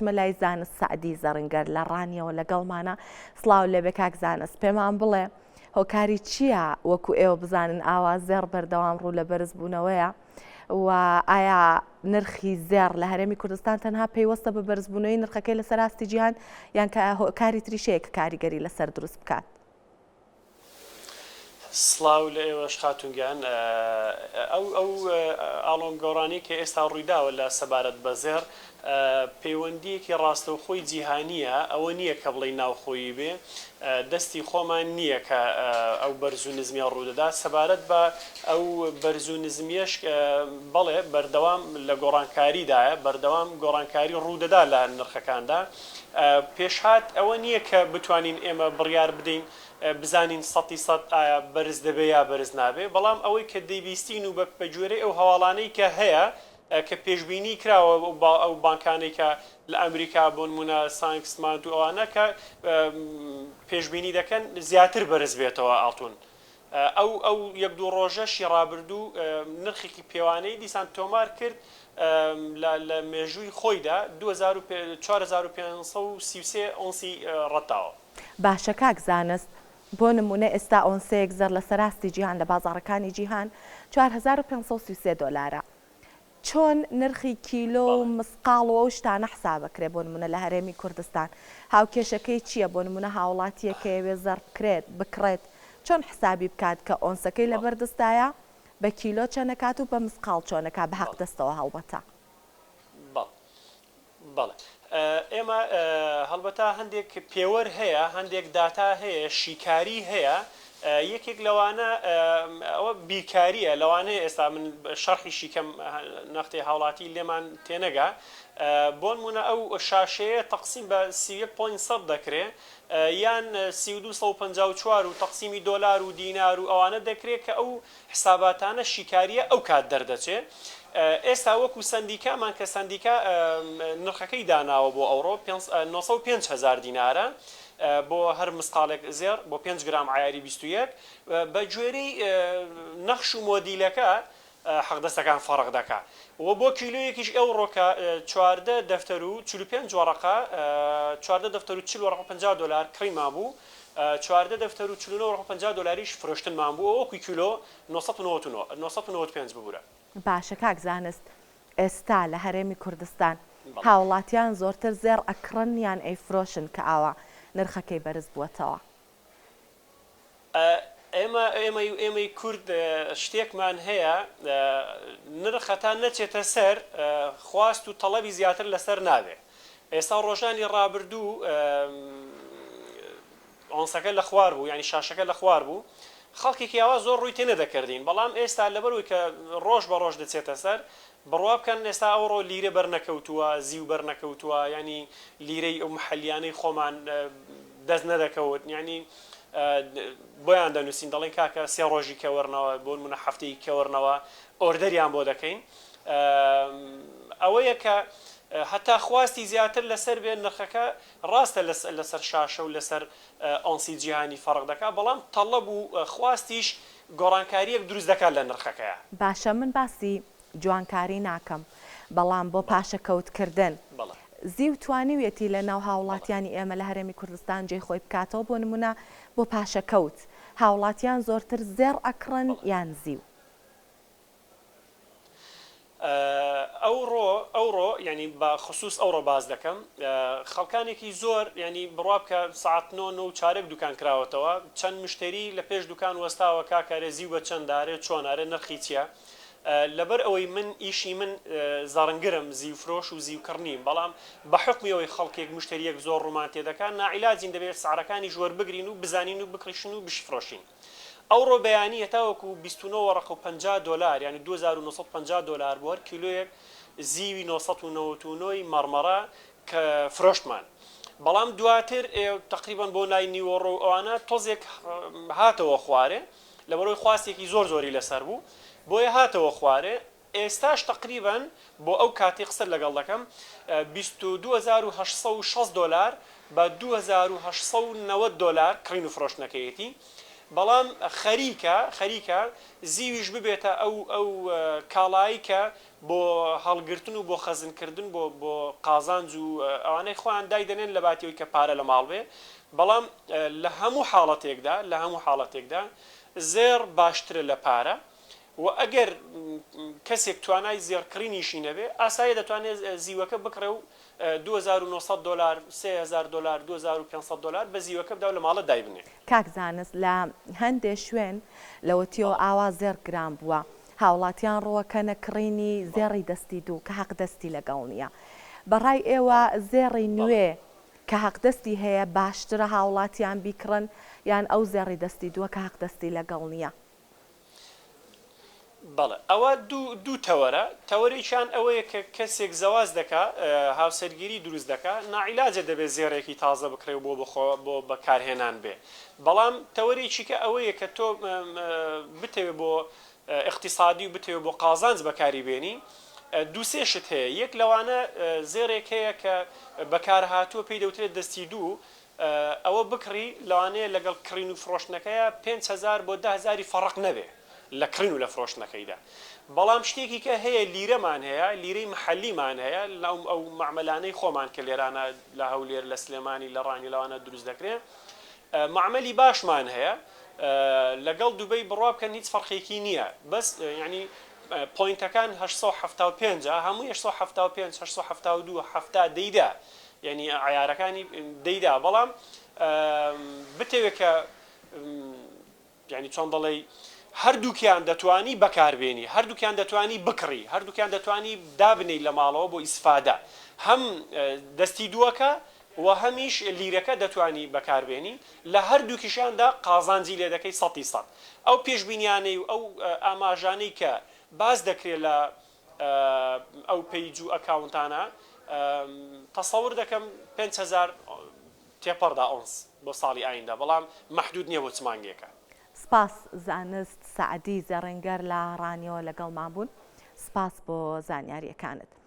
ئەوچمە لای زانست سعدی زەڕنگەر لە ڕانیەوە لەگەڵمانە. سڵاو لێبێ کاک زانست، پێمان بڵێ هۆکاری چییە وەکو ئێوە بزانن ئاوا زێڕ بەردەوام ڕوو لە بەرز بوونەوەیە و ئایا نرخی زێڕ لە هەرێمی کوردستان تەنها پەیوەستە بە بەرزبوونەوەی نرخەکەی لەسەر ئاستی جیهان یان کە هۆکاری تریشەیە کە کاریگەری لەسەر دروست بکات؟ سڵاو لە ئێوەش خاتونگیان، ئەو ئاڵۆم گۆڕانی کە ئێستا ڕوویداوە لە سەبارەت بە زێڕ پەیوەندیەکی ڕاستەوخۆی جیهانیە، ئەوە نییە کە بڵێ ناوخۆیی بێ، دەستی خۆمان نییە کە ئەو بەرز و نزمیە ڕوودەدا. سەبارەت بە ئەو بەرز و نزمیەش بەڵێ بەردەوام لە گۆڕانکاریدایە، بەردەوام گۆڕانکاری ڕوودەدا لە نرخەکاندا. پێشهات ئەوە نییە کە بتوانین ئێمە بڕیار بدەین بزانین 100% ئایا بەرز دەبێ یا بەرز نابێ، بەڵام ئەوەی کە دەیبیستین و بە گوێرەی ئەو هەواڵانەی کە هەیە کە پێشبینی کراوە ئەو بانکانەی کە لە ئەمریکا بۆ نمونە ساینکسمانت و ئەوانە کە پێشبینی دەکەن زیاتر بەرز بێتەوە ئاڵتون. ئەو یەک دوو ڕۆژەشی ڕابردوو نرخێکی پێوانەی دیسان تۆمار کرد لە مێژووی خۆیدا 4533 ئۆنسی ڕەتاوە. باشە کاک زانست، بۆ نمونە ئێستا ئۆنسەیەک زەر لە سەراستی جیهان لە بازاڕەکانی جیهان 4533 دۆلارە. چۆن نرخی کیلۆ و مسقاڵەوە و شتانە حسابەکرێ بۆ نمونە لە هەرێمی کوردستان؟ هاوکێشەکەی چییە بۆ نمونە هاوڵاتیە کە ئەوێ زەر بکرێت چۆن حسابی بکات کە ئۆنسەکەی لە بەردەستایە بە کیلۆ چەنەکات و بە مسقاڵ چۆنەکە بە حەق دەستەوە هەڵبەتە؟ بەڵێ ئێمە هەڵبەتە هەندێک پێوەەر هەیە، هەندێک داتا هەیە، شیکاری هەیە. یەکێک لەوانە ئەوە بیکاریە، لەوانەیە ئێستا من شەرحی شیکەم نەختی هاوڵاتی لێمان تێنەگا. بۆ نمونە ئەو شاشەیە تەقسیم بە 31.1 دەکرێت یان 3254 و تەقسیمی دۆلار و دینار و ئەوانە دەکرێت کە ئەو حساباتانە شیکاریە ئەو کات دەردەچێت. ئێستا وەکو سندیکامان کە سندیکا نرخەکەی داناوە بۆ ئەوڕۆ 950,000 دینارە بۆ هەر مسقالێک زێر بۆ 5 گرام عیاری 21 بە گوێرەی نەخش و مۆدیلەکە حەقدەستەکان فەرق دەکات. و بۆ کیلۆیەکیش ئەوڕۆکە 14 دەفتەر و 45 وەرەقە 14 دەفتەر و 40 وەرەقە 50 دلار کڕیمان بوو، 14 دەفتەر و 49 وەرەقە 50 دلاریش فرۆشتنمان بوو، وەکوی کیلۆ 995 ببوورە. باشە کاک زانست، ئێستا لە هەرێمی کوردستان هاوڵاتیان زۆرتر زێڕ ئەکڕن یان ئەیفرۆشن کە ئاوا نرخەکەی بەرز بووەتەوە؟ ئێمەی کورد شتێکمان هەیە، نرخەتان نەچێتە سەر خواست و تەڵەبی زیاتر لەسەر نابێ. ئێستا ڕۆژانی ڕابردوو ئۆنسەکە لە خوار بوو، ینی شاشەکە لە خوار بوو، خەڵکێکی ئاوا زۆر ڕووی تێ نەدەکردین، بەڵام ئێستا لەبەروی کە ڕۆژ بە ڕۆژ دەچێتە سەر بڕوا بکەن ئێستا ئەوڕۆ لیرە بەرنەکەوتووە، زیو بەرنەکەوتووە، ینی لیرەی ئەو محەلیانەی خۆمان دەست نەدەکەوت، ینی بۆیان دەنووسین دەڵێن کاکە سێ ڕۆژی کەوەرنەوە بۆ نمونە هەفتەی کەوەرنەوە ئۆردەریان بۆ دەکەین. ئەوەیە کە هەتا خواستی زیاتر لەسەر بێن نرخەکە ڕاستە لەسەر شاشە و لەسەر ئۆنسی جیهانی فەرق دەکات، بەڵام تەڵەب و خواستیش گۆڕانکاریەک دروست دەکات لە نرخەکەیە. باشە من باسی جوانکاری ناکەم، بەڵام بۆ پاشەکەوتکردن زیو توانیوێتی لە ناو هاوڵاتیانی ئێمە لە هەرێمی کوردستان جێی خۆی بکاتەوە؟ بۆ نمونە بۆ پاشەکەوت هاوڵاتیان زۆرتر زێڕ ئەکڕن یان زیو؟ ئەوڕۆ ینی بە خصوص ئەوڕۆ باز دەکەم، خەڵکانێکی زۆر ینی بڕوا بکە ساعت 9:04 دوکان کراوەتەوە، چەند مشتری لە پێش دوکان وەستاوە کاکارێ زیو بە چەنددارێ چۆنارێ نرخی چییە. لەبەر ئەوەی من ئیشی من زارنگرم زیوفرۆش و زیوکردنیم، بەڵام بە حکمیەوەی خەڵکێک مشتریەک زۆر ڕوومان تێدەکات ناعیلاجین دەبێت سعرەکانی ژوەر بگرین و بزانین و بکڕیشن و بشفرۆشین. ئەوڕۆ بەیانی هەتاوەکو 29 وەرەقە 50 دلار یعنی 2950 دلار بۆ هەر کیلۆیەک زیوی 999 مەرمەرە کە فرۆشتمان. بەڵام دواتر تقریبان بۆ نای نیوەڕۆ ئەوانە تۆزێک هاتەوە خوارێ، لەبەرەوەی خواستێکی زۆر زۆری لەسەر بوو بۆیە هاتەوە خوارێ. ئێستاش تقریبان بۆ ئەو کاتی قسە لەگەڵ دەکەم 22,860 دلار بە 2,890 دلار کڕین و فرۆشتنەکەیەتی. بەڵام خەریکە زیویش ببێتە ئەو کاڵایی کە بۆ هەڵگرتن و بۆ خەزنکردن بۆ قازانج و ئەوانەی خۆیان دایدەنێن لە باتیەوەی کە پارە لە ماڵ بێ بەڵام لە هەموو حاڵەتێکدا زێر باشترە لە پارە و ئەگەر کەسێک توانای زێڕکڕینیشی نەبێ ئاسایی دەتوانێت زیوەکە بکڕێ و $2900 $3000 $2500 بە زیوەکە بدا و لە ماڵە دایبنێ. کاک زانست لە هەندێک شوێن لەوەتیەوە ئاوا زێر گران بووە هاوڵاتیان ڕۆوەکەنە کڕینی زێڕی دەستی دوو کە حەق دەستی لەگەڵ نییە. بەڕای ئێوە زێڕی نوێ کە حەق دەستی هەیە باشترە هاوڵاتیان بیکڕن یان ئەو زێڕی دەستی دووە کە حەق دەستی لەگەڵ نییە؟ بەڵێ ئەوە دوو تەوەرە تەوەرێکیان ئەوەیە کە کەسێک زەواز دەکا هاوسەرگیری دروست دەکا ناعیلاجە دەبێت زێڕێکی تازە بکرێ و بۆ بەکارهێنان بێ بەڵام تەوەرێکی کە ئەوەیە کە تۆ بتەوێت بۆ اقتصادی و بتەوێت بۆ قازانج بەکاری بێنی دوو سێشت هەیە یەک لەوانە زێڕێک هەیە کە بەکارهاتووە پێی دەوترێت دەستی دوو ئەوە بکڕی لەوانەیە لەگەڵ کڕین و فرۆشتنەکەیە 5,000 بۆ 10,000 فەڕق نەبێ لە کڕین و لە فرۆشتنەکەیدا بەڵام شتێکی کە هەیە لیرەمان هەیە لیرەی محەلیمان هەیە ئەو معمەلانەی خۆمان کە لێرانە لە هەولێر لە سلێمانی لە ڕانی لەوانە دروست دەکرێت معمەلی باشمان هەیە لەگەڵ دووبەی بڕوا بکەن هیچ فەرقێکی نییە بەس ینی پۆینتەکان 875 هەموو 875 872 هەفتا دەیدا یعنی عیارەکانی دەیدا بەڵام بتەوێت کە ینی چۆن دەڵێ هەردووکیان دەتوانی بەکاربێنی هەردووکیان دەتوانی بکڕی هەردووکیان دەتوانی دابنەی لە ماڵەوە بۆ ئیسفادە هەم دەستی دووەکە و هەمیش لیرەکە دەتوانی بەکاربێنی لە هەردووکیشاندا قازانجی لێ دەکەی 100%. ئەو پێشبینیانەی و ئەو ئاماژانەی کە باز دەکرێت لە ئەو پیج و ئەکاونتانە تەسەور دەکەم 5,000 تێپەڕدا ئۆنس بۆ ساڵی ئایندا بەڵام مەحدود نییە بۆ چمانگێکە. سپاس زانست سعدی زەڕێنگەر لە ڕانیەوە لەگەڵمان بوون سپاس بۆ زانیاریەکانت.